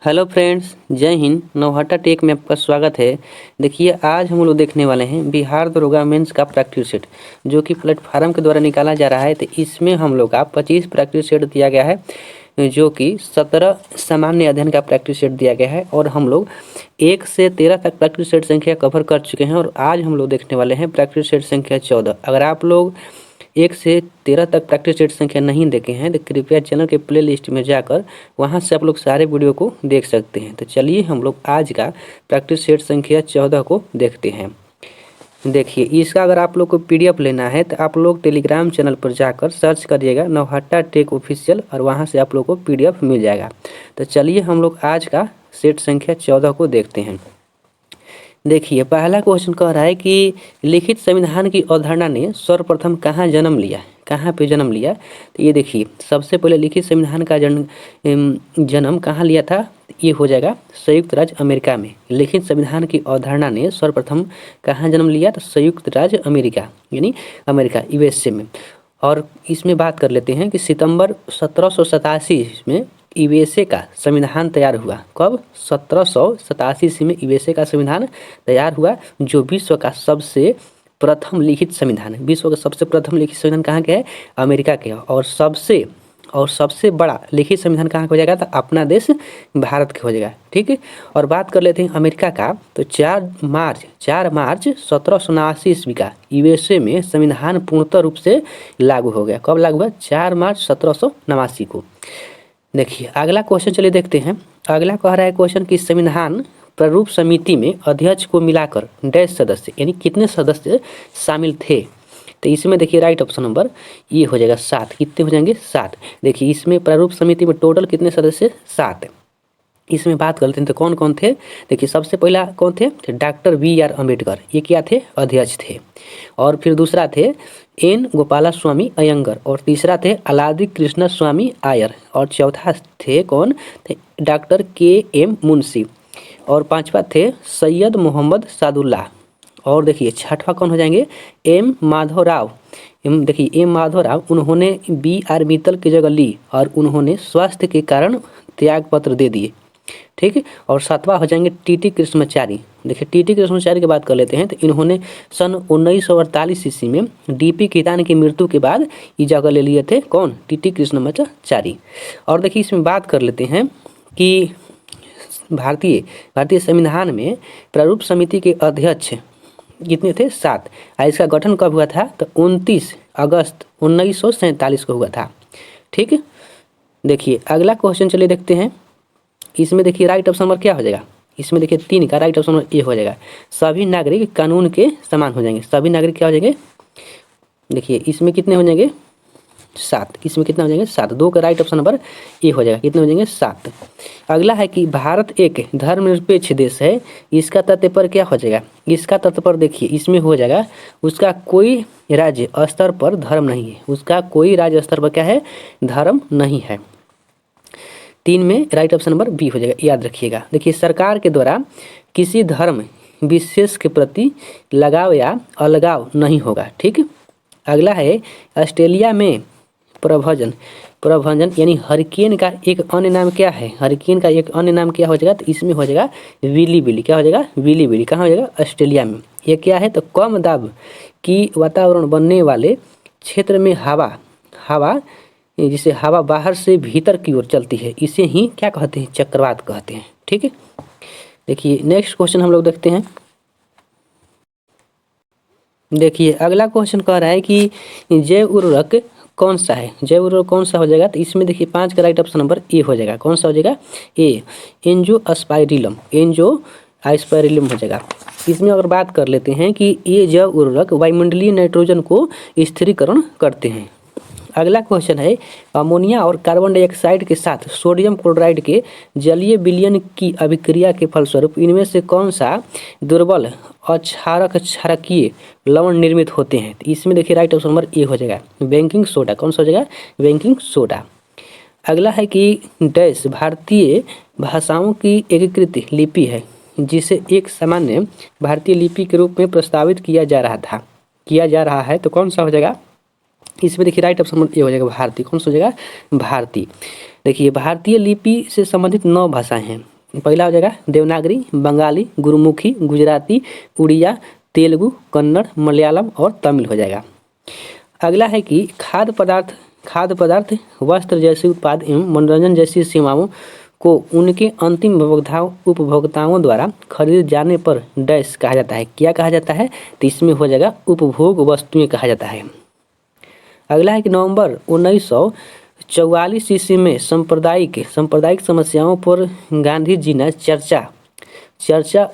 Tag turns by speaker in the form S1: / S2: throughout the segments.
S1: Hello friends, जय Hind. Nauhatta take में आपका स्वागत है। देखिए, आज हम लोग देखने वाले हैं बिहार दरोगा मेंस का प्रैक्टिस सेट, जो कि प्लेटफार्म के द्वारा निकाला जा रहा है। तो इसमें हम लोग का 25 प्रैक्टिस सेट दिया गया है, जो कि 17 सामान्य अध्ययन का प्रैक्टिस सेट दिया गया है। और हम लोग 1 से 13 तक प्रैक्टिस सेट संख्या कवर कर चुके हैं। और आज हम लोग देखने वाले हैं प्रैक्टिस सेट संख्या 14। अगर आप लोग 1 से 13 तक प्रैक्टिस सेट संख्या नहीं देखे हैं तो कृपया चैनल के प्ले लिस्ट में जाकर वहां से आप लोग सारे वीडियो को देख सकते हैं। तो चलिए हम लोग आज का प्रैक्टिस सेट संख्या 14 को देखते हैं। देखिए, इसका अगर आप लोग को पीडीएफ लेना है तो आप लोग टेलीग्राम चैनल पर जाकर सर्च करिएगा नौहट्टा टेक ऑफिशियल, और वहां से आप लोग को पीडीएफ मिल जाएगा। तो चलिए हम लोग आज का सेट संख्या 14 को देखते हैं। देखिए, पहला क्वेश्चन कह रहा है कि लिखित संविधान की अवधारणा ने सर्वप्रथम कहाँ जन्म लिया, कहाँ पे जन्म लिया। तो ये देखिए, सबसे पहले लिखित संविधान का जन्म कहाँ लिया था। ये हो जाएगा संयुक्त राज्य अमेरिका में। लिखित संविधान की अवधारणा ने सर्वप्रथम कहाँ जन्म लिया, तो संयुक्त राज्य अमेरिका यानी अमेरिका यूएसए में। और इसमें बात कर लेते हैं कि सितंबर 1787 में यूएसए का संविधान तैयार हुआ। कब? 1787 ईस्वी में यूएसए का संविधान तैयार हुआ, जो विश्व का सबसे प्रथम लिखित संविधान है। विश्व का सबसे प्रथम लिखित संविधान कहाँ के है? अमेरिका के। और सबसे बड़ा लिखित संविधान कहाँ का हो जाएगा? तो अपना देश भारत के हो जाएगा। ठीक है। और बात कर लेते हैं अमेरिका का, तो 4 मार्च 1779 ईस्वी का यूएसए में संविधान पूर्णतः रूप से लागू हो गया। कब लागू हुआ? 4 मार्च 1789 को। देखिए, अगला क्वेश्चन चलिए देखते हैं। अगला कह रहा है क्वेश्चन कि संविधान प्रारूप समिति में अध्यक्ष को मिलाकर डैश सदस्य यानी कितने सदस्य शामिल थे। तो इसमें देखिए राइट ऑप्शन नंबर ये हो जाएगा 7। कितने हो जाएंगे? 7। देखिए, इसमें प्रारूप समिति में टोटल कितने सदस्य? 7। इसमें बात कर लेते हैं तो कौन कौन थे। देखिए, सबसे पहला कौन थे? डॉक्टर BR अम्बेडकर, ये क्या थे? अध्यक्ष थे। और फिर दूसरा थे N गोपालास्वामी अयंगर, और तीसरा थे अलादी कृष्ण स्वामी आयर, और चौथा थे कौन? थे डॉक्टर KM मुंशी, और पांचवा थे सैयद मोहम्मद सादुल्लाह। और देखिए छठवा कौन हो जाएंगे? M माधवराव। देखिए M माधवराव, उन्होंने BR मित्तल की जगह ली और उन्होंने स्वास्थ्य के कारण त्याग पत्र दे दिए। ठीक है। और सातवां हो जाएंगे TT कृष्णमाचारी। देखिए, TT कृष्णमाचारी की बात कर लेते हैं तो इन्होंने सन 1948 ईस्वी में DP कितान की मृत्यु के बाद ये जगह ले लिए थे। कौन? TT कृष्णमाचारी। और देखिए, इसमें बात कर लेते हैं कि भारतीय संविधान में प्रारूप समिति के अध्यक्ष कितने थे? 7। इसका गठन कब हुआ था? तो 29 अगस्त 1947 को हुआ था। ठीक है। देखिए, अगला क्वेश्चन चलिए देखते हैं। इसमें देखिए राइट ऑप्शन नंबर क्या हो जाएगा? इसमें देखिए 3 का राइट ऑप्शन नंबर ए हो जाएगा। सभी नागरिक कानून के समान हो जाएंगे। सभी नागरिक क्या हो जाएंगे? देखिए, इसमें कितने हो जाएंगे? 7। इसमें कितना हो जाएंगे? 7। 2 का राइट ऑप्शन नंबर ए हो जाएगा। कितने हो जाएंगे? 7। अगला है कि भारत एक धर्मनिरपेक्ष देश है, इसका तात्पर्य क्या हो जाएगा? इसका तात्पर्य देखिए इसमें हो जाएगा उसका कोई राज्य स्तर पर धर्म नहीं है। उसका कोई राज्य स्तर पर क्या है? धर्म नहीं है। 3 में राइट ऑप्शन नंबर बी हो जाएगा, याद रखिएगा। देखिए, सरकार के द्वारा किसी धर्म विशेष के प्रति लगाव या अलगाव नहीं होगा। ठीक है। अगला है ऑस्ट्रेलिया में प्रभंजन यानी हरिकेन का एक अन्य नाम क्या है? हरिकेन का एक अन्य नाम क्या हो जाएगा? तो इसमें हो जाएगा विली बिली। क्या हो जाएगा? विली बिली। कहाँ हो जाएगा? ऑस्ट्रेलिया में। ये क्या है? तो कम दाब की वातावरण बनने वाले क्षेत्र में हवा जिसे हवा बाहर से भीतर की ओर चलती है, इसे ही क्या कहते हैं? चक्रवात कहते हैं। ठीक है। देखिए, नेक्स्ट क्वेश्चन हम लोग देखते हैं। देखिए, अगला क्वेश्चन कह रहा है कि जैव उर्वरक कौन सा है? जैव उर्वरक कौन सा हो जाएगा? तो इसमें देखिए 5 का राइट ऑप्शन नंबर ए हो जाएगा। कौन सा हो जाएगा? ए, एंजियोस्पाइरिलम हो जाएगा। इसमें अगर बात कर लेते हैं कि ये जैव उर्वरक वायुमंडलीय नाइट्रोजन को स्थिरीकरण करते हैं। अगला क्वेश्चन है अमोनिया और कार्बन डाइऑक्साइड के साथ सोडियम क्लोराइड के जलीय विलयन की अभिक्रिया के फलस्वरूप इनमें से कौन सा दुर्बल क्षारकीय लवण निर्मित होते हैं? तो इसमें देखिए राइट ऑप्शन नंबर ए हो जाएगा, बेकिंग सोडा। कौन सा हो जाएगा? Baking soda. अगला है कि डैश भारतीय भाषाओं की एकीकृत लिपि है जिसे एक सामान्य भारतीय लिपि के रूप में प्रस्तावित किया जा रहा है। तो कौन सा हो जाएगा? इसमें देखिए राइट ऑप्शन नंबर ए हो जाएगा, भारतीय। कौन सा हो जाएगा? भारतीय। देखिए, भारतीय लिपि से संबंधित 9 भाषाएं हैं। पहला हो जाएगा देवनागरी, बंगाली, गुरुमुखी, गुजराती, उड़िया, तेलुगु, कन्नड़, मलयालम और तमिल हो जाएगा। अगला है कि खाद्य पदार्थ, वस्त्र जैसे उत्पाद एवं मनोरंजन जैसी सेवाओं को उनके अंतिम उपभोक्ताओं द्वारा खरीदे जाने पर डैश कहा जाता है। क्या कहा जाता है? तो इसमें हो जाएगा उपभोग वस्तुएं कहा जाता है। अगला है कि नवंबर 1944 ईस्वी में सांप्रदायिक समस्याओं पर गांधी जी ने चर्चा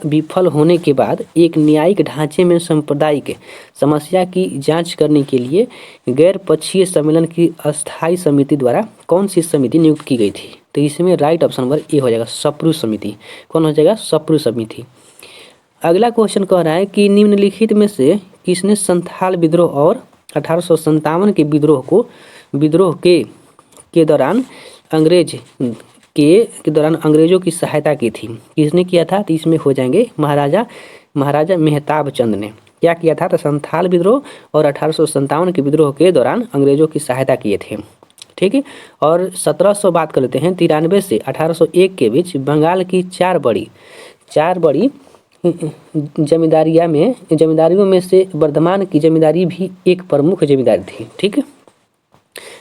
S1: विफल होने के बाद एक न्यायिक ढांचे में सांप्रदायिक समस्या की जांच करने के लिए गैर पक्षीय सम्मेलन की अस्थायी समिति द्वारा कौन सी समिति नियुक्त की गई थी? तो इसमें राइट ऑप्शन नंबर ए हो जाएगा, सप्रू समिति। कौन हो जाएगा? सप्रू समिति। अगला क्वेश्चन कह रहा है कि निम्नलिखित में से किसने संथाल विद्रोह और 1857 के विद्रोह के दौरान अंग्रेजों की सहायता की थी? किसने किया था? तो इसमें हो जाएंगे महाराजा मेहताब चंद ने। क्या किया था? तो संथाल विद्रोह और 1857 के विद्रोह के दौरान अंग्रेजों की सहायता किए थे। ठीक है। और 1700 बात कर लेते हैं। 93 से 1801 के बीच बंगाल की चार बड़ी जमींदारियों में से वर्धमान की जमींदारी भी एक प्रमुख जमींदारी थी। ठीक है।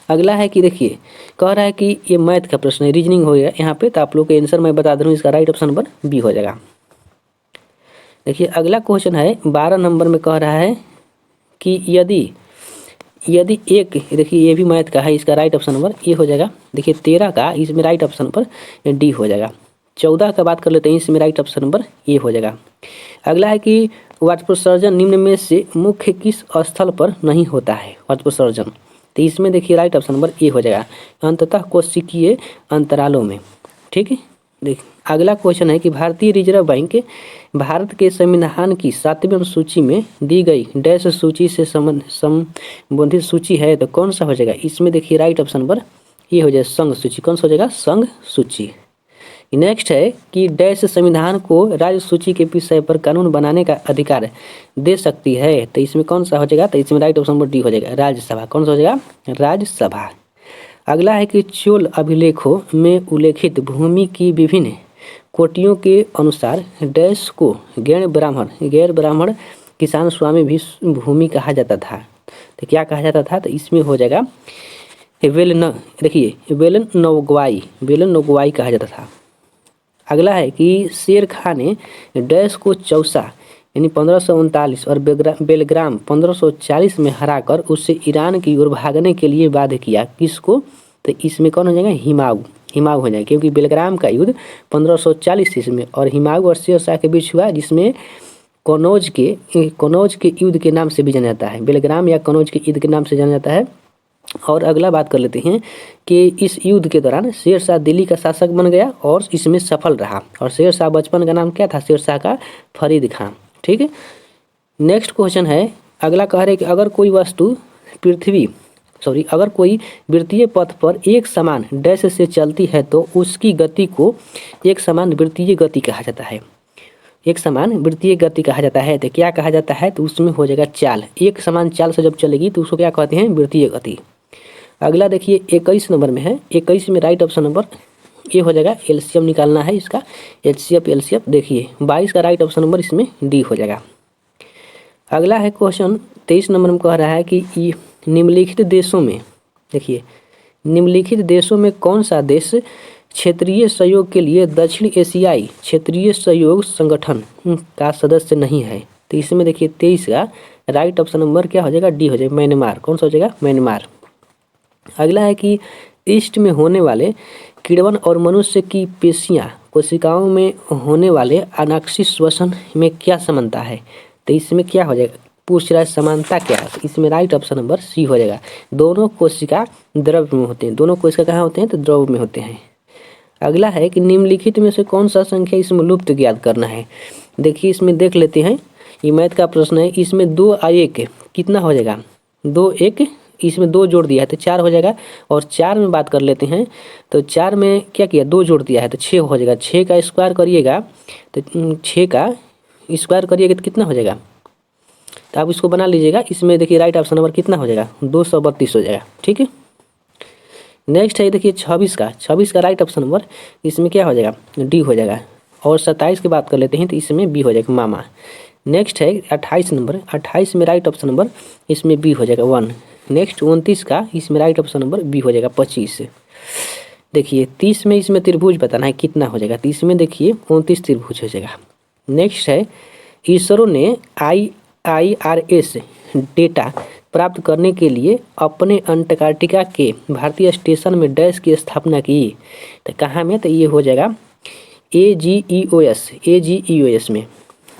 S1: अगला है कि देखिए, कह रहा है कि ये मैथ का प्रश्न है, रीजनिंग हो गया यहाँ पे, तो आप लोग के आंसर मैं बता दे रहा हूँ। इसका राइट ऑप्शन नंबर बी हो जाएगा। देखिए अगला क्वेश्चन है 12 नंबर में, कह रहा है कि यदि एक, देखिए ये भी मैथ का है, इसका राइट ऑप्शन नंबर ए हो जाएगा। देखिए 13 का इसमें राइट ऑप्शन नंबर डी हो जाएगा। 14 का बात कर लेते हैं, इसमें राइट ऑप्शन नंबर ए हो जाएगा। अगला है कि वाष्पोत्सर्जन निम्न में से मुख्य किस स्थल पर नहीं होता है? वाष्पोत्सर्जन, तो इसमें देखिए राइट ऑप्शन नंबर ए हो जाएगा, अंततः कोशिकीय अंतरालों में। ठीक है। देखिए अगला क्वेश्चन है कि भारतीय रिजर्व बैंक भारत के संविधान की 7वीं अनुसूची में दी गई डैश सूची से संबंधित सूची है, तो कौन सा हो जाएगा? इसमें देखिए राइट ऑप्शन नंबर ये हो जाएगा, संघ सूची। कौन सा हो जाएगा? संघ सूची। नेक्स्ट है कि डैश संविधान को राज्य सूची के विषय पर कानून बनाने का अधिकार दे सकती है, तो इसमें कौन सा हो जाएगा? तो इसमें राइट ऑप्शन नंबर डी हो जाएगा, राज्यसभा। कौन सा हो जाएगा? राज्यसभा। अगला है कि चोल अभिलेखों में उल्लेखित भूमि की विभिन्न कोटियों के अनुसार डैश को गैर ब्राह्मण किसान स्वामी भी भूमि कहा जाता था, तो क्या कहा जाता था? तो इसमें हो जाएगा वेलन नोगवाई कहा जाता था। अगला है कि शेर खां ने डैश को चौसा यानी 1539 और बेलग्राम 1540 में हराकर उससे ईरान की ओर भागने के लिए बाध्य किया। किसको? तो इसमें कौन हो जाएगा? हिमायू हो जाएगा, क्योंकि बेलग्राम का युद्ध 1540 ईस्वी में और हिमायू और शेर शाह के बीच हुआ, जिसमें कनौज के युद्ध के नाम से भी जाना जाता है। बेलग्राम या कनौज के युद्ध के नाम से जाना जाता है। और अगला बात कर लेते हैं कि इस युद्ध के दौरान शेर शाह दिल्ली का शासक बन गया और इसमें सफल रहा। और शेर शाह बचपन का नाम क्या था? शेर शाह का फरीद खां। ठीक है। नेक्स्ट क्वेश्चन है, अगला कह रहे कि अगर कोई वृत्तीय पथ पर एक समान डैश से चलती है तो उसकी गति को एक समान वृत्तीय गति कहा जाता है। एक समान वृत्तीय गति कहा जाता है, तो क्या कहा जाता है? तो उसमें हो जाएगा चाल। एक समान चाल से जब चलेगी तो उसको क्या कहते हैं? वृत्तीय गति। अगला देखिए 21 नंबर में है, 21 में राइट ऑप्शन नंबर ये हो जाएगा, एलसीएम निकालना है इसका, एलसीएम। देखिए 22 का राइट ऑप्शन नंबर इसमें डी हो जाएगा। अगला है क्वेश्चन 23 नंबर में, कह रहा है कि निम्नलिखित देशों में कौन सा देश क्षेत्रीय सहयोग के लिए दक्षिण एशियाई क्षेत्रीय सहयोग संगठन का सदस्य नहीं है? तो इसमें देखिए 23 का राइट ऑप्शन नंबर क्या हो जाएगा? डी हो जाएगा, म्यांमार। कौन सा हो जाएगा? म्यांमार। अगला है कि ईस्ट में होने वाले किण्वन और मनुष्य की कोशिकाओं में होने वाले अनाक्षी श्वसन में क्या समानता है? तो इसमें क्या हो जाएगा? पूछ रहा है समानता क्या है, तो इसमें राइट ऑप्शन नंबर सी हो जाएगा, दोनों कोशिका द्रव में होते हैं। दोनों कोशिका कहाँ होते हैं? तो द्रव में होते हैं। अगला है कि निम्नलिखित में से कौन सा संख्या इसमें लुप्त ज्ञात करना है? देखिए इसमें देख लेते हैं, ये मैथ का प्रश्न है। इसमें 2 और 1 कितना हो जाएगा? 2 1, इसमें 2 जोड़ दिया है तो 4 हो जाएगा। और 4 में बात कर लेते हैं, तो 4 में क्या किया? 2 जोड़ दिया है तो 6 हो जाएगा। 6 का स्क्वायर करिएगा तो 6 का स्क्वायर करिएगा तो कितना हो जाएगा? तो आप इसको बना लीजिएगा। इसमें देखिए राइट ऑप्शन नंबर कितना हो जाएगा? 232 हो जाएगा। ठीक है। नेक्स्ट है देखिए 26 का राइट ऑप्शन नंबर इसमें क्या हो जाएगा, डी हो जाएगा। और 27 की बात कर लेते हैं तो इसमें बी हो जाएगा, मामा। नेक्स्ट है 28 नंबर, 28 में राइट ऑप्शन नंबर इसमें बी हो जाएगा, 1। नेक्स्ट 29 का इसमें राइट ऑप्शन नंबर बी हो जाएगा, 25। देखिए 30 में इसमें त्रिभुज बताना है कितना हो जाएगा, 30 में देखिए 29 त्रिभुज हो जाएगा। नेक्स्ट है इसरो ने IRS डेटा प्राप्त करने के लिए अपने अंटार्कटिका के भारतीय स्टेशन में डैश की स्थापना की, तो कहाँ में, तो ये हो जाएगा AGEOS में।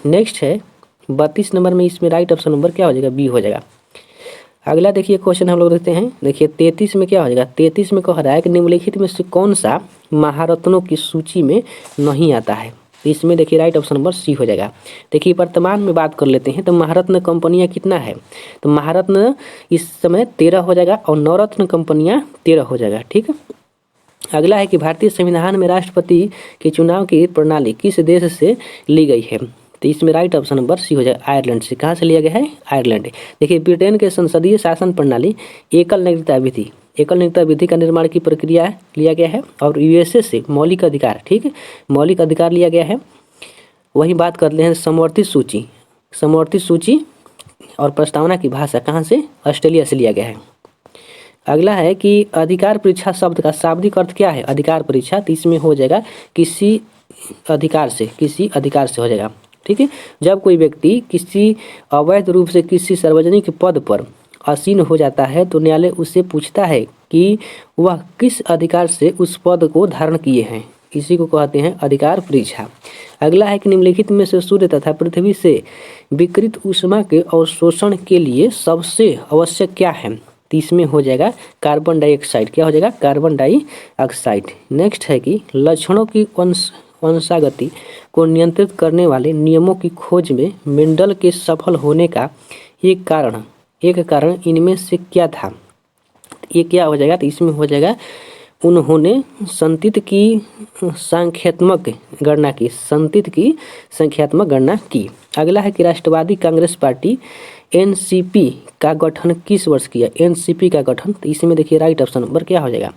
S1: नेक्स्ट है 32 नंबर में इसमें राइट ऑप्शन नंबर क्या हो जाएगा, बी हो जाएगा। अगला देखिए क्वेश्चन हम लोग देखते हैं। देखिए 33 में क्या हो जाएगा, 33 में कह रहा है कि निम्नलिखित में से कौन सा महारत्नों की सूची में नहीं आता है, तो इसमें देखिए राइट ऑप्शन नंबर सी हो जाएगा। देखिए वर्तमान में बात कर लेते हैं तो महारत्न कंपनियां कितना है, तो महारत्न इस समय 13 हो जाएगा और नवरत्न कंपनियां 13 हो जाएगा, ठीक है। अगला है कि भारतीय संविधान में राष्ट्रपति के चुनाव की प्रणाली किस देश से ली गई है, तो इसमें राइट ऑप्शन नंबर सी हो जाएगा, आयरलैंड से। कहाँ से लिया गया है, आयरलैंड। देखिए ब्रिटेन के संसदीय शासन प्रणाली एकल नागरिकता विधि का निर्माण की प्रक्रिया लिया गया है। और USA से मौलिक अधिकार, ठीक है, मौलिक अधिकार लिया गया है। वहीं बात करते हैं समवर्ती सूची और प्रस्तावना की भाषा कहाँ से, ऑस्ट्रेलिया से लिया गया है। अगला है कि अधिकार परीक्षा शब्द का शाब्दिक अर्थ क्या है, अधिकार परीक्षा, तो इसमें हो जाएगा किसी अधिकार से हो जाएगा, ठीक है। जब कोई व्यक्ति किसी अवैध रूप से किसी सार्वजनिक पद पर आसीन हो जाता है तो न्यायालय उससे पूछता है कि वह किस अधिकार से उस पद को धारण किए हैं, इसी को कहते हैं अधिकार परीक्षा। अगला है कि निम्नलिखित में से सूर्य तथा पृथ्वी से विकिरित ऊष्मा के अवशोषण के लिए सबसे आवश्यक क्या है, तो इसमें हो जाएगा कार्बन डाइऑक्साइड। क्या हो जाएगा, कार्बन डाइऑक्साइड। नेक्स्ट है कि लक्षणों की वंशागति को नियंत्रित करने वाले नियमों की खोज में मेंडल के सफल होने का एक कारण इनमें से क्या था, ये क्या हो जाएगा, तो इसमें हो जाएगा उन्होंने संतित की संख्यात्मक गणना की। अगला है कि राष्ट्रवादी कांग्रेस पार्टी NCP का गठन किस वर्ष किया, NCP का गठन, तो इसमें देखिए राइट ऑप्शन नंबर क्या हो जाएगा,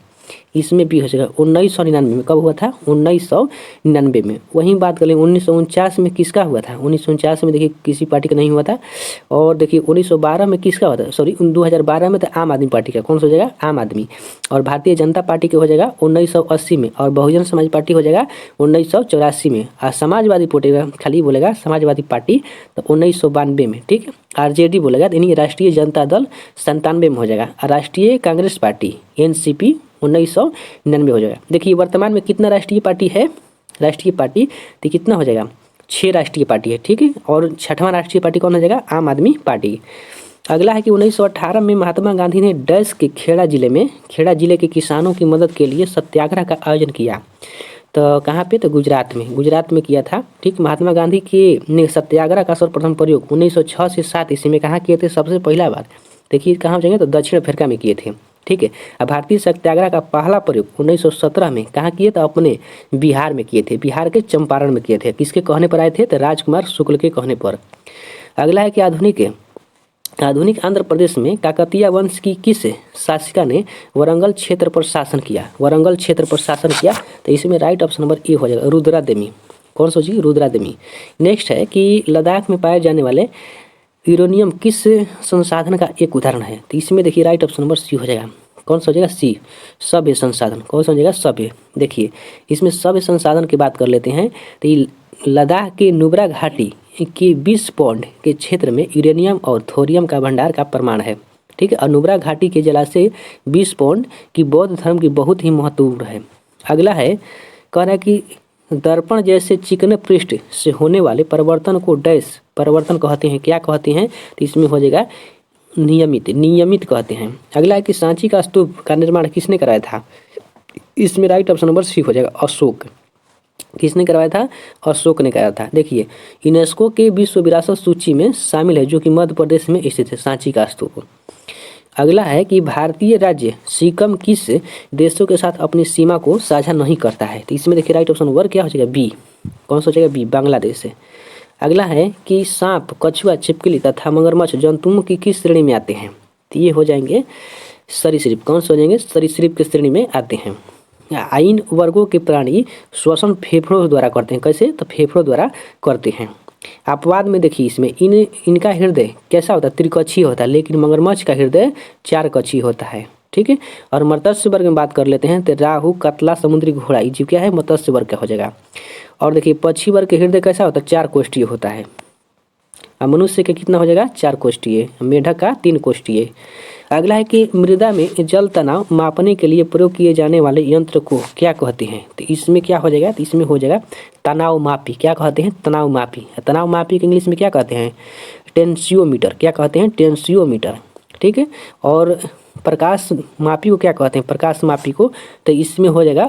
S1: इसमें भी हो जाएगा 1999 में। कब हुआ था, 1999 में। वहीं बात करें 1949 में किसका हुआ था, 1949 में देखिए किसी पार्टी का नहीं हुआ था। और देखिए 1912 में किसका हुआ था, 2012 में तो आम आदमी पार्टी का, कौन सा हो जाएगा, आम आदमी। और भारतीय जनता पार्टी के हो जाएगा 1980 में। और बहुजन समाज पार्टी हो जाएगा 1984 में। और समाजवादी पार्टी खाली बोलेगा समाजवादी पार्टी तो 1992 में, ठीक है। RJD बोलेगा यानी राष्ट्रीय जनता दल 97 में हो जाएगा। राष्ट्रीय कांग्रेस पार्टी NCP 1999 हो जाएगा। देखिए वर्तमान में कितना राष्ट्रीय पार्टी है, तो कितना हो जाएगा, 6 राष्ट्रीय पार्टी है, ठीक है। और 6वां राष्ट्रीय पार्टी कौन हो जाएगा, आम आदमी पार्टी। अगला है कि 1918 में महात्मा गांधी ने डैश के खेड़ा जिले के किसानों की मदद के लिए सत्याग्रह का आयोजन किया, तो कहाँ पे, तो गुजरात में किया था, ठीक। महात्मा गांधी के ने सत्याग्रह का सर्वप्रथम प्रयोग 1906 से 7 ईस्वी में कहाँ किए थे, सबसे पहला बार, देखिए कहाँ जाएंगे, तो दक्षिण अफ्रीका में किए थे, ठीक है। अब भारतीय सत्याग्रह का पहला प्रयोग 1917 में कहाँ किए, तो अपने बिहार में किए थे, बिहार के चंपारण में किए थे। किसके कहने पर आए थे, तो राजकुमार शुक्ल के कहने पर। अगला है कि आधुनिक आंध्र प्रदेश में काकतीय वंश की किस शासिका ने वरंगल क्षेत्र पर शासन किया, तो इसमें राइट ऑप्शन नंबर ए हो जाएगा, रुद्रादेवी। कौन सा जी, रुद्रादेवी। नेक्स्ट है कि लद्दाख में पाए जाने वाले यूरेनियम किस संसाधन का एक उदाहरण है, तो इसमें देखिए राइट ऑप्शन नंबर सी हो जाएगा। कौन सा हो जाएगा, सी, सभ्य संसाधन। कौन सा हो जाएगा, सभ्य। देखिए इसमें सभ्य संसाधन की बात कर लेते हैं तो लद्दाख के नुब्रा घाटी के 20 पौंड के क्षेत्र में यूरेनियम और थोरियम का भंडार का प्रमाण है, ठीक है। और नुब्रा घाटी के जलाशय 20 पौंड की बौद्ध धर्म की बहुत ही महत्वपूर्ण है। अगला है कह रहा है कि दर्पण जैसे चिकने पृष्ठ से होने वाले परिवर्तन को डैश परिवर्तन कहते हैं, क्या कहते हैं, तो इसमें हो जाएगा नियमित कहते हैं। अगला है कि सांची का स्तूप का निर्माण किसने कराया था, इसमें राइट ऑप्शन नंबर सी हो जाएगा, अशोक। किसने करवाया था, अशोक ने कराया था। देखिए यूनेस्को के विश्व विरासत सूची में शामिल है, जो कि मध्य प्रदेश में स्थित है, सांची का स्तूप। अगला है कि भारतीय राज्य सिक्किम किस देशों के साथ अपनी सीमा को साझा नहीं करता है, तो इसमें देखिए राइट ऑप्शन नंबर क्या हो जाएगा, बी। कौन सा हो जाएगा, बी, बांग्लादेश से। अगला है कि सांप, कछुआ, छिपकली तथा मगरमच्छ जंतुओं की किस श्रेणी में आते हैं, तो ये हो जाएंगे सरीसृप, कौन से हो जाएंगे? सरीसृप की श्रेणी में आते हैं। इन वर्गों के प्राणी श्वसन फेफड़ों द्वारा करते हैं। कैसे? तो फेफड़ों द्वारा करते हैं। अपवाद में देखिए इसमें इनका हृदय कैसा होता है? त्रिकक्षीय होता है, लेकिन मगरमच्छ का हृदय 4 कक्षीय होता है। ठीक है। और मत्स्य वर्ग में बात कर लेते हैं तो राहु, कतला, समुद्री घोड़ा, ये जो क्या है? मत्स्य वर्ग का हो जाएगा। और देखिए पक्षी वर्ग के हृदय कैसा होता है? 4 कोष्ठीय होता है। और मनुष्य के कितना हो जाएगा? 4 कोष्ठीय। मेढक का 3 कोष्ठीय। अगला है कि मृदा में जल तनाव मापने के लिए प्रयोग किए जाने वाले यंत्र को क्या कहते हैं? तो इसमें क्या हो जाएगा? तो इसमें हो जाएगा तनाव मापी। क्या कहते हैं? तनाव मापी। तनाव मापी के इंग्लिश में क्या कहते हैं? टेंसियोमीटर। क्या कहते हैं? टेंसियोमीटर। ठीक है। और प्रकाश मापी को क्या कहते हैं? प्रकाश मापी को तो इसमें हो जाएगा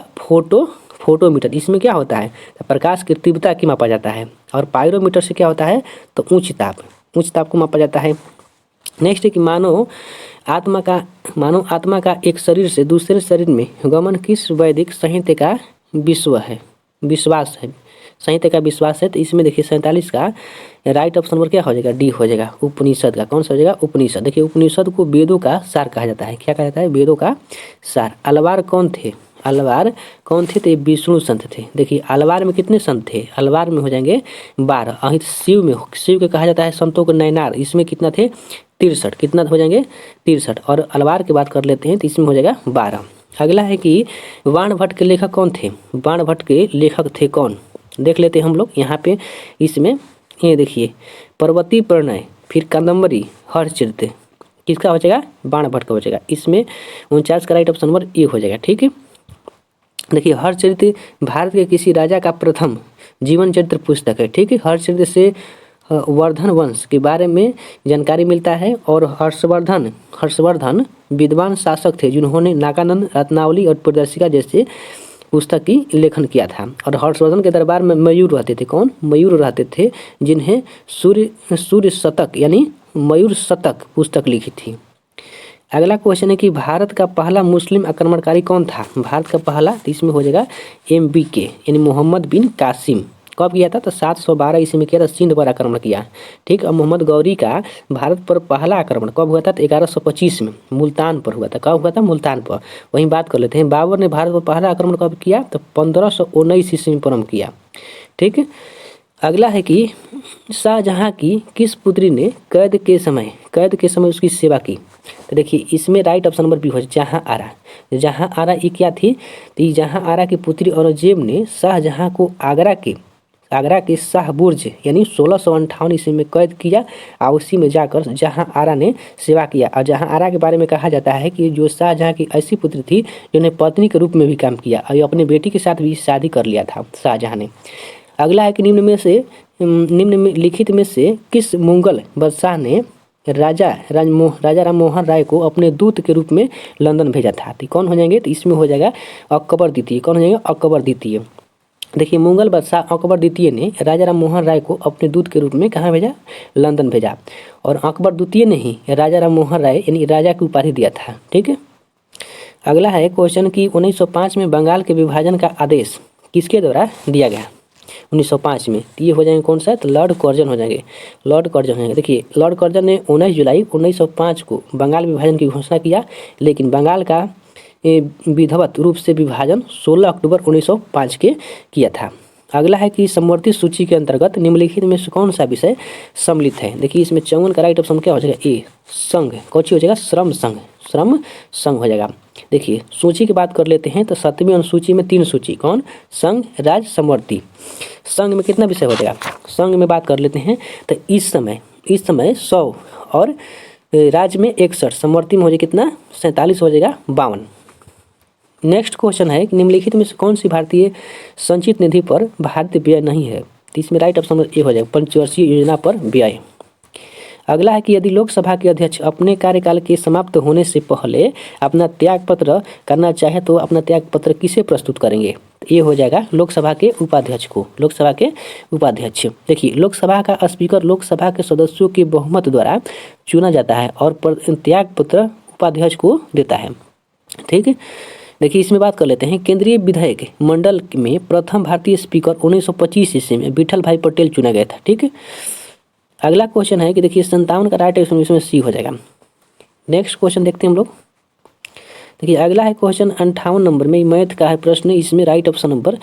S1: फोटोमीटर। इसमें क्या होता है? तो प्रकाश की तीव्रता की मापा जाता है। और पायरोमीटर से क्या होता है? तो उच्च ताप को मापा जाता है। नेक्स्ट है कि मानव आत्मा का एक शरीर से दूसरे शरीर में गमन किस वैदिक संहिता का विश्वास है? संहिता का विश्वास है। तो इसमें देखिए 47 का राइट ऑप्शन पर क्या हो जाएगा? डी हो जाएगा। उपनिषद का कौन सा हो जाएगा? उपनिषद। देखिए उपनिषद को वेदों का सार कहा जाता है। क्या कहा जाता है? वेदों का सार। अलवार कौन थे? तो ये विष्णु संत थे। देखिए अलवार में कितने संत थे? अलवार में हो जाएंगे 12। शिव के कहा जाता है संतों को नैनार। इसमें कितना थे? 63। कितना हो जाएंगे? 63। और अलवार की बात कर लेते हैं तो इसमें हो जाएगा 12। अगला है कि बाणभट्ट के लेखक कौन थे? बाणभट्ट के लेखक थे कौन? देख लेते हैं हम लोग यहाँ पे। इसमें ये देखिए पर्वती प्रणय, फिर कादम्बरी, हर्षचरित, किसका हो जाएगा? बाणभट्ट का हो जाएगा। इसमें 49 का राइट ऑप्शन नंबर ए हो जाएगा। ठीक है। देखिए हर्षचरित भारत के किसी राजा का प्रथम जीवन चरित्र पुस्तक है। ठीक है। हर्षचरित से वर्धन वंश के बारे में जानकारी मिलता है। और हर्षवर्धन विद्वान शासक थे जिन्होंने नागानंद, रत्नावली और प्रदर्शिका जैसे पुस्तक की लेखन किया था। और हर्षवर्धन के दरबार में मयूर रहते थे। कौन? मयूर रहते थे, जिन्हें सूर्य शतक यानी मयूर शतक पुस्तक लिखी थी। अगला क्वेश्चन है कि भारत का पहला मुस्लिम आक्रमणकारी कौन था? भारत का पहला, तो इसमें हो जाएगा MBK यानी मोहम्मद बिन कासिम। कब किया था? तो 712 ईस्वी में किया था, सिंध पर आक्रमण किया। ठीक। और मोहम्मद गौरी का भारत पर पहला आक्रमण कब हुआ था? तो 1125 में मुल्तान पर हुआ था। कब हुआ था? मुल्तान पर। वहीं बात कर लेते हैं बाबर ने भारत पर पहला आक्रमण कब किया? तो 1519 ईस्वी में परम किया। ठीक है। अगला है कि शाहजहां की किस पुत्री ने कैद के समय उसकी सेवा की? तो देखिए इसमें राइट ऑप्शन नंबर बी हो जाए जहां आरा ये क्या थी? तो ये जहां आरा की पुत्री औरंगजेब ने शाहजहां को आगरा के शाह बुर्ज यानी 1658 ईस्वी में कैद किया। और उसी में जाकर जहां आरा ने सेवा किया। और जहां आरा के बारे में कहा जाता है कि जो शाहजहां की ऐसी पुत्री थी जिन्हें पत्नी के रूप में भी काम किया और अपनी बेटी के साथ भी शादी कर लिया था शाहजहां ने। अगला है कि निम्नलिखित में से किस मुगल बादशाह ने राजा राम मोहन राय को अपने दूत के रूप में लंदन भेजा था? तो कौन हो जाएंगे? तो इसमें हो जाएगा अकबर द्वितीय। कौन हो जाएगा? अकबर द्वितीय। देखिए मुगल बादशाह अकबर द्वितीय ने राजा राम मोहन राय को अपने दूत के रूप में कहाँ भेजा? लंदन भेजा। और अकबर द्वितीय ने ही राजा राम मोहन राय यानी राजा की उपाधि दिया था। ठीक है। अगला है क्वेश्चन कि 1905 में बंगाल के विभाजन का आदेश किसके द्वारा दिया गया? 1905 में। तो ये हो जाएंगे कौन सा? तो लॉर्ड कर्जन हो जाएंगे। देखिए लॉर्ड कर्जन ने 19 जुलाई 1905 को बंगाल विभाजन की घोषणा किया। लेकिन बंगाल का विधिवत रूप से विभाजन 16 अक्टूबर 1905 के किया था। अगला है कि समवर्ती सूची के अंतर्गत निम्नलिखित में से कौन सा विषय सम्मिलित है? देखिए इसमें 54 का राइट ऑप्शन क्या हो जाएगा? ए संघ। कौन सी हो जाएगा? श्रम संघ हो जाएगा। देखिए सूची की बात कर लेते हैं तो 7वीं अनुसूची में 3 सूची। कौन? संघ, राज्य, समवर्ती। संघ में कितना विषय हो जाएगा? संघ में बात कर लेते हैं तो इस समय 100 और राज्य में 61, समवर्ती में हो जाएगा कितना? 47 हो जाएगा 52। नेक्स्ट क्वेश्चन है कि निम्नलिखित में से कौन सी भारतीय संचित निधि पर भारतीय व्यय नहीं है? तो इसमें राइट ऑप्शन नंबर ए हो जाएगा पंचवर्षीय योजना पर व्यय। अगला है कि यदि लोकसभा के अध्यक्ष अपने कार्यकाल के समाप्त होने से पहले अपना त्यागपत्र करना चाहे तो अपना त्यागपत्र किसे प्रस्तुत करेंगे? ये हो जाएगा लोकसभा के उपाध्यक्ष को। लोकसभा के उपाध्यक्ष। देखिए लोकसभा का स्पीकर लोकसभा के सदस्यों के बहुमत द्वारा चुना जाता है और त्यागपत्र उपाध्यक्ष को देता है। ठीक है। देखिए इसमें बात कर लेते हैं केंद्रीय विधायक मंडल में प्रथम भारतीय स्पीकर 1925 ईस्वी में विठल भाई पटेल चुना गया था। ठीक है। अगला क्वेश्चन है कि देखिए 57 का राइट ऑप्शन इसमें सी हो जाएगा। नेक्स्ट क्वेश्चन देखते हैं हम लोग। देखिए अगला है क्वेश्चन 58 नंबर में, मैथ का है प्रश्न। इसमें राइट ऑप्शन नंबर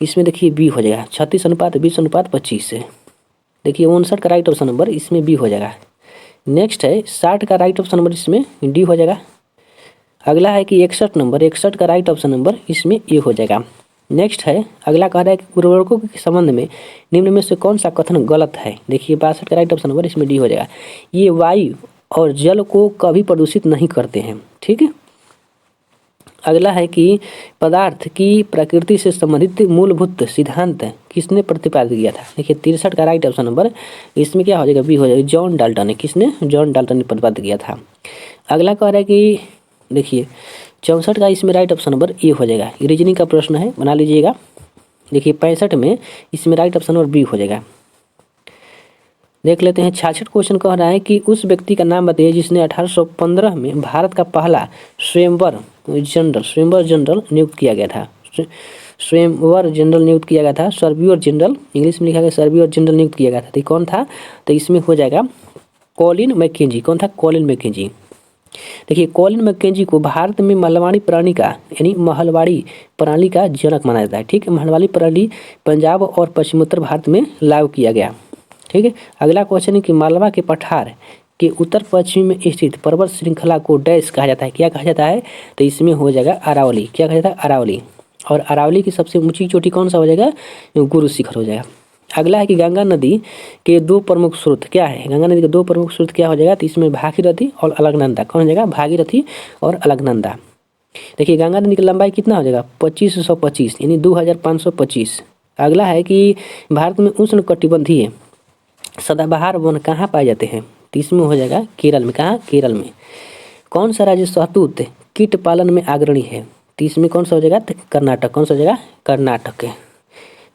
S1: इसमें देखिए बी हो जाएगा। 36:20:25 से देखिए 59 का राइट ऑप्शन नंबर इसमें बी हो जाएगा। नेक्स्ट है 60 का राइट ऑप्शन नंबर इसमें डी हो जाएगा। अगला है कि 61 का राइट ऑप्शन नंबर इसमें ए हो जाएगा। नेक्स्ट है अगला कह रहा है कि उर्वरकों के संबंध में निम्न में से कौन सा कथन गलत है। देखिए 62 का राइट ऑप्शन नंबर इसमें डी हो जाएगा। ये वायु और जल को कभी प्रदूषित नहीं करते हैं, ठीक है। अगला है कि पदार्थ की प्रकृति से संबंधित मूलभूत सिद्धांत किसने प्रतिपादित किया था। देखिए 63 का राइट ऑप्शन नंबर इसमें क्या हो जाएगा, बी हो जाएगा। जॉन डाल्टन ने, किसने, जॉन डाल्टन ने प्रतिपादित किया था। अगला कह रहा है कि देखिए 64 का इसमें राइट ऑप्शन नंबर ए हो जाएगा। रीजनिंग का प्रश्न है, बना लीजिएगा। देखिए 65 में इसमें राइट ऑप्शन नंबर बी हो जाएगा। देख लेते हैं 66 क्वेश्चन कह रहा है कि उस व्यक्ति का नाम बताइए जिसने 1815 में भारत का पहला स्वयंवर जनरल नियुक्त किया गया था। स्वयंवर जनरल नियुक्त किया गया था, सर्वियर जनरल, इंग्लिश में लिखा गया सर्वियर जनरल नियुक्त किया गया था। तो कौन था, तो इसमें हो जाएगा कॉलिन मैकेंजी। कौन था, कॉलिन मैकेंजी। देखिए कॉलिन मैकेंजी को भारत में महलवाड़ी प्रणाली का यानी महलवाड़ी प्रणाली का जनक माना जाता है, ठीक है। महलवाड़ी प्रणाली पंजाब और पश्चिमोत्तर भारत में लागू किया गया, ठीक है। अगला क्वेश्चन है कि मालवा के पठार के उत्तर पश्चिम में स्थित पर्वत श्रृंखला को डैश कहा जाता है। क्या कहा जाता है, तो इसमें हो जाएगा अरावली। क्या कहा जाता है, अरावली। और अरावली की सबसे ऊंची चोटी कौन सा हो जाएगा, गुरु शिखर हो जाएगा। अगला है कि गंगा नदी के दो प्रमुख स्रोत क्या है। गंगा नदी के दो प्रमुख स्रोत क्या हो जाएगा, तो इसमें भागीरथी और अलकनंदा। कौन हो जाएगा, भागीरथी और अलकनंदा। देखिए गंगा नदी की लंबाई कितना हो जाएगा, 2525 यानी 2525। अगला है कि भारत में उष्णकटिबंधीय सदाबहार वन कहाँ पाए जाते हैं, तो इसमें हो जाएगा केरल में। कहाँ, केरल में। कौन सा राज्य शहतूत कीट पालन में अग्रणी है, तो इसमें कौन सा हो जाएगा, कर्नाटक। कौन सा हो जाएगा, कर्नाटक।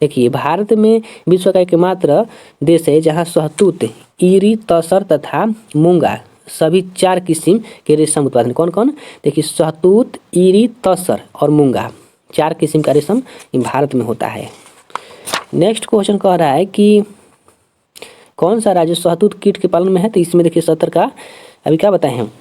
S1: देखिए भारत में विश्व का एकमात्र देश है जहाँ शहतूत, ईरी, तसर तथा मूंगा सभी 4 किस्म के रेशम उत्पादन। कौन कौन, देखिए शहतूत, ईरी, तसर और मूंगा 4 किस्म का रेशम भारत में होता है। नेक्स्ट क्वेश्चन कह रहा है कि कौन सा राज्य शहतूत कीट के पालन में है, तो इसमें देखिए 70 का अभी क्या बताए हैं,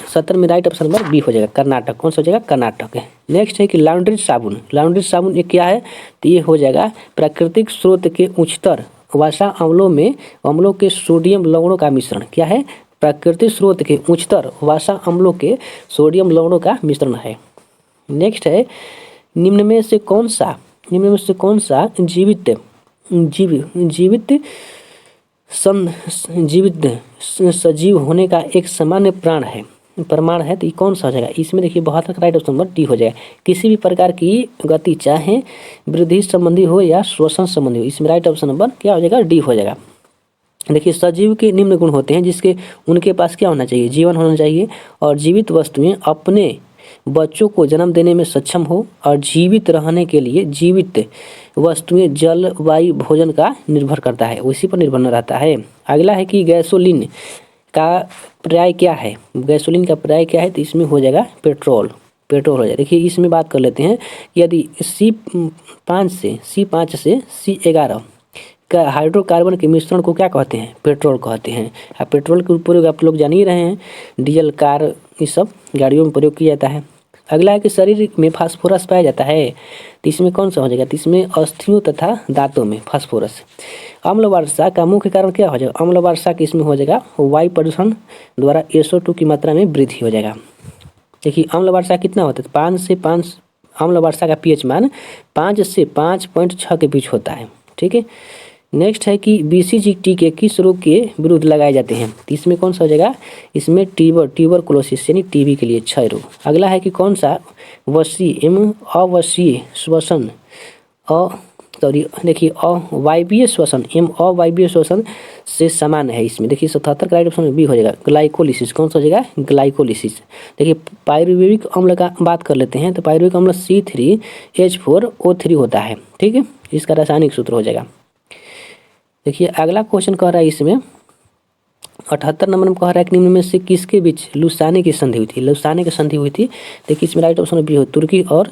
S1: 70 में राइट ऑप्शन नंबर बी हो जाएगा, कर्नाटक। कौन सा हो जाएगा, कर्नाटक। नेक्स्ट है कि लॉन्ड्री साबुन। लॉन्ड्री साबुन ये क्या है, तो ये हो जाएगा प्राकृतिक स्रोत के उच्चतर वसा अम्लों के सोडियम लवणों का मिश्रण। क्या है, प्राकृतिक स्रोत के उच्चतर वसा अम्लों के सोडियम लवणों का मिश्रण है। नेक्स्ट है निम्न में से कौन सा जीवित सजीव होने का एक सामान्य प्रमाण है, तो ये कौन सा हो जाएगा। इसमें देखिए 72 का राइट ऑप्शन नंबर डी हो जाएगा। किसी भी प्रकार की गति चाहे वृद्धि संबंधी हो या श्वसन संबंधी हो, इसमें राइट ऑप्शन नंबर क्या हो जाएगा, डी हो जाएगा। देखिए सजीव के निम्न गुण होते हैं जिसके उनके पास क्या होना चाहिए, जीवन होना चाहिए और जीवित वस्तुएं अपने बच्चों को जन्म देने में सक्षम हो और जीवित रहने के लिए जीवित वस्तुएं जल, वायु, भोजन का निर्भर करता है, उसी पर निर्भर रहता है। अगला है कि गैसोलीन का पर्याय क्या है। गैसोलीन का पर्याय क्या है, तो इसमें हो जाएगा पेट्रोल हो जाएगा। देखिए इसमें बात कर लेते हैं कि यदि C5 से C11 का हाइड्रोकार्बन के मिश्रण को क्या कहते हैं, पेट्रोल कहते हैं। अब पेट्रोल के प्रयोग आप लोग जान ही रहे हैं, डीजल, कार, ये सब गाड़ियों में प्रयोग किया जाता है। अगला है कि शरीर में फास्फोरस पाया जाता है, तो इसमें कौन सा हो जाएगा, तो इसमें अस्थियों तथा दांतों में फास्फोरस। अम्ल वर्षा का मुख्य कारण क्या हो जाएगा, अम्ल वर्षा के इसमें हो जाएगा वायु प्रदूषण द्वारा SO2 की मात्रा में वृद्धि हो जाएगा। देखिए अम्ल वर्षा कितना होता है, 5 से 5 अम्ल वर्षा का pH मान 5 से 5.6 के बीच होता है, ठीक है। नेक्स्ट है कि BCG टीके किस रोग के विरुद्ध लगाए जाते हैं, तो इसमें कौन सा हो जाएगा, इसमें ट्यूबरकुलोसिस यानी टीबी के लिए क्षय रोग। अगला है कि कौन सा अवायवीय श्वसन अवायवीय श्वसन से समान है। इसमें देखिए 77 का राइट ऑप्शन बी हो जाएगा, ग्लाइकोलिसिस। कौन सा हो जाएगा, ग्लाइकोलिसिस। देखिए पायरुवेरिक अम्ल का बात कर लेते हैं, तो पायरुवेरिक अम्ल C3H4O3 होता है, ठीक है। इसका रासायनिक सूत्र हो जाएगा। देखिए अगला क्वेश्चन कह रहा है इसमें 78 नंबर में कह रहा है कि निम्न में से किसके बीच लुसाने की संधि हुई थी। लुसाने की संधि हुई थी, देखिए इसमें राइट ऑप्शन बी हो, तुर्की और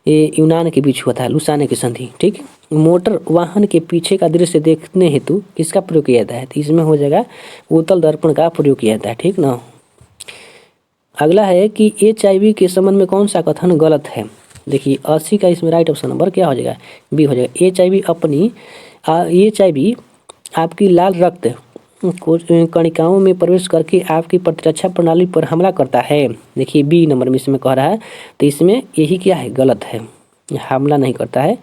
S1: यूनान के बीच हुआ था लुसाने की संधि, ठीक। मोटर वाहन के पीछे का दृश्य देखने हेतु किसका प्रयोग किया जाता है, तो इसमें हो जाएगा उत्तल दर्पण का प्रयोग किया जाता है, ठीक ना। अगला है कि HIV के संबंध में कौन सा कथन गलत है। देखिए 80 का इसमें राइट ऑप्शन नंबर क्या हो जाएगा, बी हो जाएगा। HIV आपकी लाल रक्त कणिकाओं में प्रवेश करके आपकी प्रतिरक्षा प्रणाली पर हमला करता है। देखिए बी नंबर में इसमें कह रहा है, तो इसमें यही क्या है, गलत है। हमला नहीं करता है,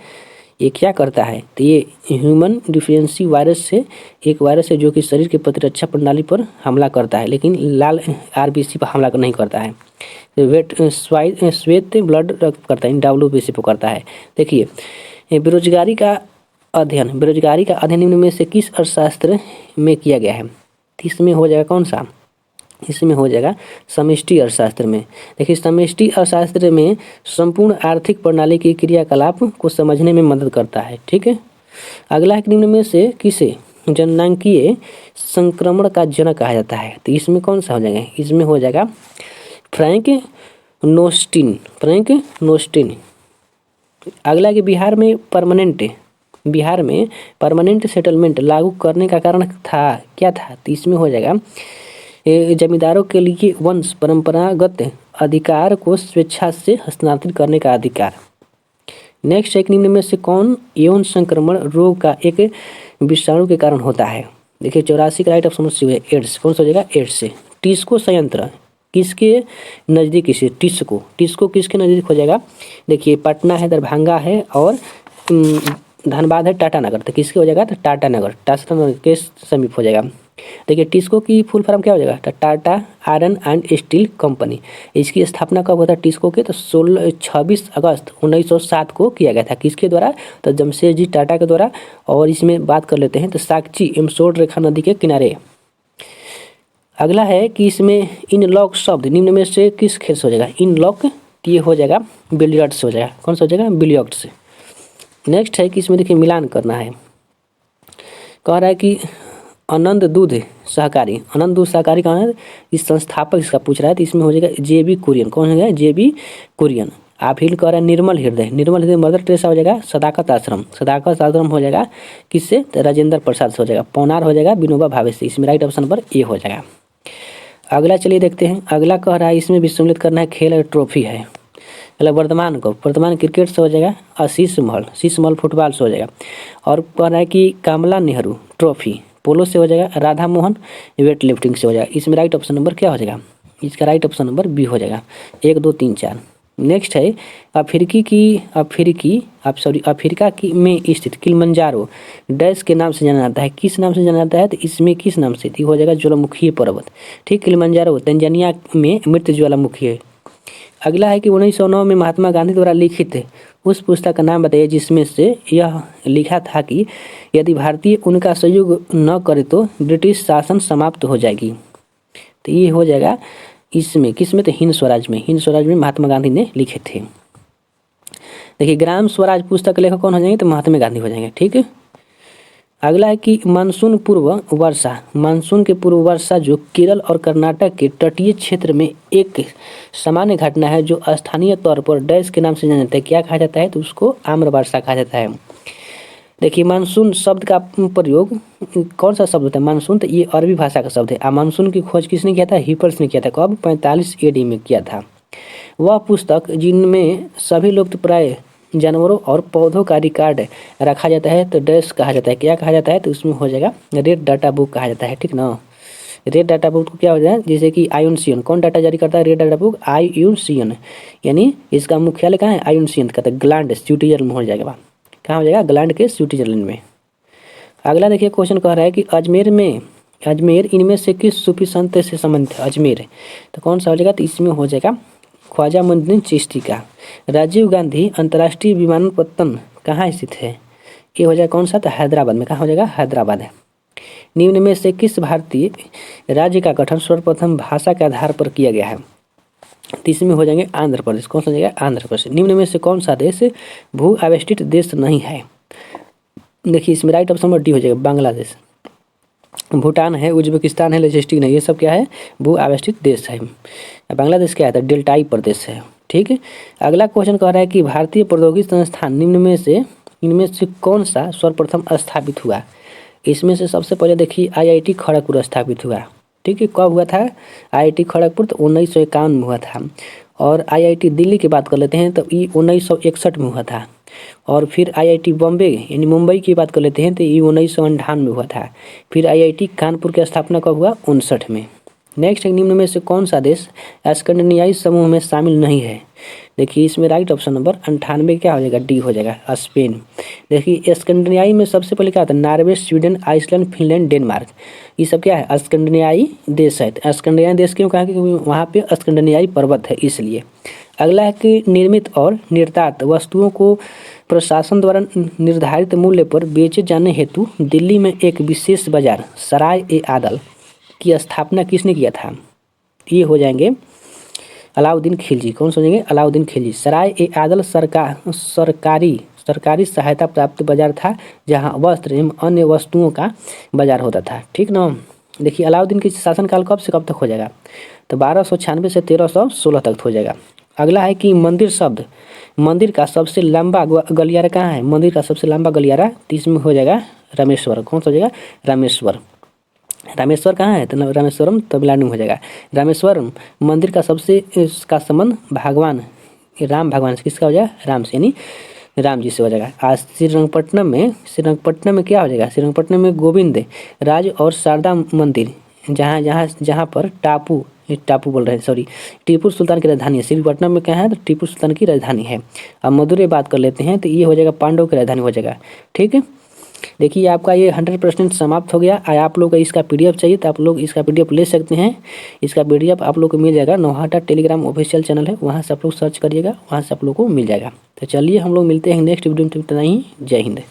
S1: ये क्या करता है, तो ये ह्यूमन डिफिशियंसी वायरस से एक वायरस है जो कि शरीर की प्रतिरक्षा प्रणाली पर हमला करता है, लेकिन लाल RBC पर हमला नहीं करता है। श्वेत ब्लड रक्त करता है, WBC पर करता है। देखिए बेरोजगारी का अध्ययन निम्न में से किस अर्थशास्त्र में किया गया है। इसमें हो जाएगा कौन सा, इसमें हो जाएगा समष्टि अर्थशास्त्र में। देखिए समष्टि अर्थशास्त्र में संपूर्ण आर्थिक प्रणाली की क्रियाकलाप को समझने में मदद करता है। ठीक है, अगला है निम्न में से किसे जननांकीय संक्रमण का जनक कहा जाता है। तो इसमें कौन सा हो जाएगा, इसमें हो जाएगा फ्रैंक नोस्टिन। अगला कि बिहार में परमानेंट सेटलमेंट लागू करने का कारण था क्या था। तो इसमें हो जाएगा जमींदारों के लिए वंश परंपरागत अधिकार को स्वेच्छा से हस्तांतरित करने का अधिकार। नेक्स्ट एक निम्न में से कौन यौन संक्रमण रोग का एक विषाणु के कारण होता है। देखिए 84 का राइट ऑप्शन है एड्स। कौन सा हो जाएगा, एड्स से। टिस्को संयंत्र किसके नज़दीक से, टिस्को किसके नज़दीक हो जाएगा। देखिए पटना है, दरभंगा है और धनबाद है, टाटानगर। तो किसके हो जाएगा, तो टाटानगर के समीप हो जाएगा। देखिए टिस्को की फुल फॉर्म क्या हो जाएगा, तो Tata iron and steel company. इसकी स्थापना कब हुआ था टिस्को के, तो 26 अगस्त 1907 को किया गया था। किसके द्वारा, तो जमशेदजी टाटा के द्वारा। और इसमें बात कर लेते हैं तो साक्षी एवं सोड रेखा नदी के किनारे। अगला है कि इसमें इनलॉक शब्द निम्न में से किस खेल से हो जाएगा। इनलॉक ये हो जाएगा बिलियर्ड्स हो जाएगा। कौन सा हो जाएगा, बिलियर्ड्स से। नेक्स्ट है कि इसमें देखिए मिलान करना है। कह रहा है कि आनंद दूध सहकारी कौन है, इस संस्थापक इसका पूछ रहा है। तो इसमें हो जाएगा JB कुरियन। कौन हो जाएगा, JB कुरियन। आप हिल कह रहे हैं निर्मल हृदय मदर टेरेसा हो जाएगा सदाकत आश्रम हो जाएगा किससे, तो राजेंद्र प्रसाद से हो जाएगा। पौनार हो जाएगा विनोबा भावे से। इसमें राइट ऑप्शन नंबर ए हो जाएगा। अगला चलिए देखते हैं। अगला कह रहा है इसमें भी सम्मिलित करना है खेल और ट्रॉफी है। मतलब वर्तमान क्रिकेट से हो जाएगा शीश महल फुटबॉल से हो जाएगा। और कह रहा है कि कमला नेहरू ट्रॉफी पोलो से हो जाएगा। राधा मोहन वेट लिफ्टिंग से हो जाएगा। इसमें राइट ऑप्शन नंबर क्या हो जाएगा, इसका राइट ऑप्शन नंबर बी हो जाएगा। 1 2 3 4। नेक्स्ट है अफ्रीका की में स्थित किलिमंजारो डैश के नाम से जाना जाता है। किस नाम से जाना जाता है, तो इसमें किस नाम से, हो जाएगा ज्वालामुखी पर्वत। ठीक, किलिमंजारो तंजानिया में मृत ज्वालामुखी है। अगला है कि 1909 में महात्मा गांधी द्वारा लिखित उस पुस्तक का नाम बताइए जिसमें से यह लिखा था कि यदि भारतीय उनका सहयोग न करे तो ब्रिटिश शासन समाप्त हो जाएगी। तो ये हो जाएगा इसमें किसमें, तो हिंद स्वराज में महात्मा गांधी ने लिखे थे। देखिए ग्राम स्वराज पुस्तक के लेखक कौन हो जाएंगे, तो महात्मा गांधी हो जाएंगे। ठीक है, अगला है कि मानसून के पूर्व वर्षा जो केरल और कर्नाटक के तटीय क्षेत्र में एक सामान्य घटना है जो स्थानीय तौर पर डैश के नाम से जाना जाता है। क्या कहा जाता है, तो उसको आम्र वर्षा कहा जाता है। देखिए मानसून शब्द का प्रयोग कौन सा शब्द होता है, मानसून, तो ये अरबी भाषा का शब्द है। मानसून की खोज किसने किया था, हिपर्स ने किया था। कब, 45 AD में किया था। वह पुस्तक जिनमें सभी लुप्तप्राय जानवरों और पौधों का रिकॉर्ड रखा जाता है तो डैश कहा जाता है। क्या कहा जाता है, तो उसमें हो जाएगा रेड डाटा बुक कहा जाता है। ठीक ना, रेड डाटा बुक को क्या हो जाए, जैसे कि आईयूसीएन कौन डाटा जारी करता है, रेड डाटा बुक आईयूसीएन, यानी इसका मुख्यालय कहाँ है, आईयूसीएन का, ग्लैंड स्विट्जरलैंड में हो जाएगा। कहाँ हो जाएगा, ग्लैंड के स्विट्जरलैंड में। अगला देखिए क्वेश्चन कह रहा है कि अजमेर इनमें से किस सूफी संत से संबंधित है। अजमेर तो कौन सा हो जाएगा, तो इसमें हो जाएगा ख्वाजा मोइनुद्दीन चिश्ती का। राजीव गांधी अंतर्राष्ट्रीय विमानपत्तन कहाँ स्थित है, ये हो जाएगा कौन सा, तो हैदराबाद में। कहाँ हो जाएगा, हैदराबाद है। निम्न में से किस भारतीय राज्य का गठन सर्वप्रथम भाषा के आधार पर किया गया है। तो इसमें हो जाएंगे आंध्र प्रदेश। कौन सा हो जाएगा, आंध्र प्रदेश। निम्न में से कौन सा देश भू आवेष्टित देश नहीं है। देखिए इसमें राइट ऑप्शन नंबर डी हो जाएगा, बांग्लादेश। भूटान है, उज्बेकिस्तान है, लेजिस्टिक नहीं, ये सब क्या है, भू आवेष्टित देश है। बांग्लादेश क्या है, डेल्टाई प्रदेश है। ठीक है, अगला क्वेश्चन कह रहा है कि भारतीय प्रौद्योगिकी संस्थान निम्न में से इनमें से कौन सा सर्वप्रथम स्थापित हुआ। इसमें से सबसे पहले देखिए IIT खड़गपुर स्थापित हुआ। ठीक है। कब हुआ था IIT खड़गपुर? तो 1951 में हुआ था। और IIT दिल्ली की बात कर लेते हैं तो ये 1961 में हुआ था। और फिर IIT बॉम्बे यानी मुंबई की बात कर लेते हैं तो ये 1958 में हुआ था। फिर IIT कानपुर की स्थापना कब हुआ? 59 में। नेक्स्ट निम्न में से कौन सा देश स्कैंडिनेवियाई समूह में शामिल नहीं है? देखिए इसमें राइट ऑप्शन नंबर 98 क्या हो जाएगा? डी हो जाएगा, स्पेन। देखिए स्कैंडिनेवियाई में सबसे पहले क्या आता है? Norway, Sweden, Iceland, Finland, Denmark. ये सब क्या है? स्कैंडिनेवियाई देश है। स्कैंडिनेवियाई देश क्यों कहा? क्योंकि वहाँ पे स्कैंडिनेवियाई पर्वत है इसलिए। अगला है कि निर्मित और निर्यात वस्तुओं को प्रशासन द्वारा निर्धारित मूल्य पर बेचे जाने हेतु दिल्ली में एक विशेष बाजार सराय-ए-आदल की स्थापना किसने किया था? ये हो जाएंगे अलाउद्दीन खिलजी। कौन सा हो जाएंगे? अलाउद्दीन खिलजी। सराय-ए-आदल सरकारी सहायता प्राप्त बाजार था जहां वस्त्र एवं अन्य वस्तुओं का बाजार होता था। ठीक ना। देखिए अलाउद्दीन के शासनकाल कब से कब तक हो जाएगा? तो 1296 से 1316 तक हो जाएगा। अगला है कि मंदिर का सबसे लंबा गलियारा कहाँ है? मंदिर का सबसे लंबा गलियारा 30 में हो जाएगा रामेश्वर। कौन सा हो जाएगा? रामेश्वर। रामेश्वर कहाँ है? तो रामेश्वरम तमिलनाडु में हो जाएगा। रामेश्वरम मंदिर का सबसे इसका संबंध भगवान राम भगवान से किसका हो जाएगा? राम से, यानी राम जी से हो जाएगा। आज श्रीरंगपट्टनम में क्या हो जाएगा? श्रीरंगपट्टनम में गोविंद राज और शारदा मंदिर जहाँ पर टापू बोल रहे हैं, सॉरी, टीपू सुल्तान की राजधानी है। श्रीरंगपट्टनम में क्या है? तो टीपू सुल्तान की राजधानी है। अब मदुरै बात कर लेते हैं तो ये हो जाएगा पांडव की राजधानी हो जाएगा। ठीक है। देखिए आपका ये 100% समाप्त हो गया। आप लोग को इसका PDF चाहिए तो आप लोग इसका PDF ले सकते हैं। इसका PDF आप लोग को मिल जाएगा। नौहाटा टेलीग्राम ऑफिशियल चैनल है, वहाँ से आप लोग सर्च करिएगा, वहाँ से आप लोग को मिल जाएगा। तो चलिए हम लोग मिलते हैं नेक्स्ट वीडियो में। इतना ही, जय हिंद।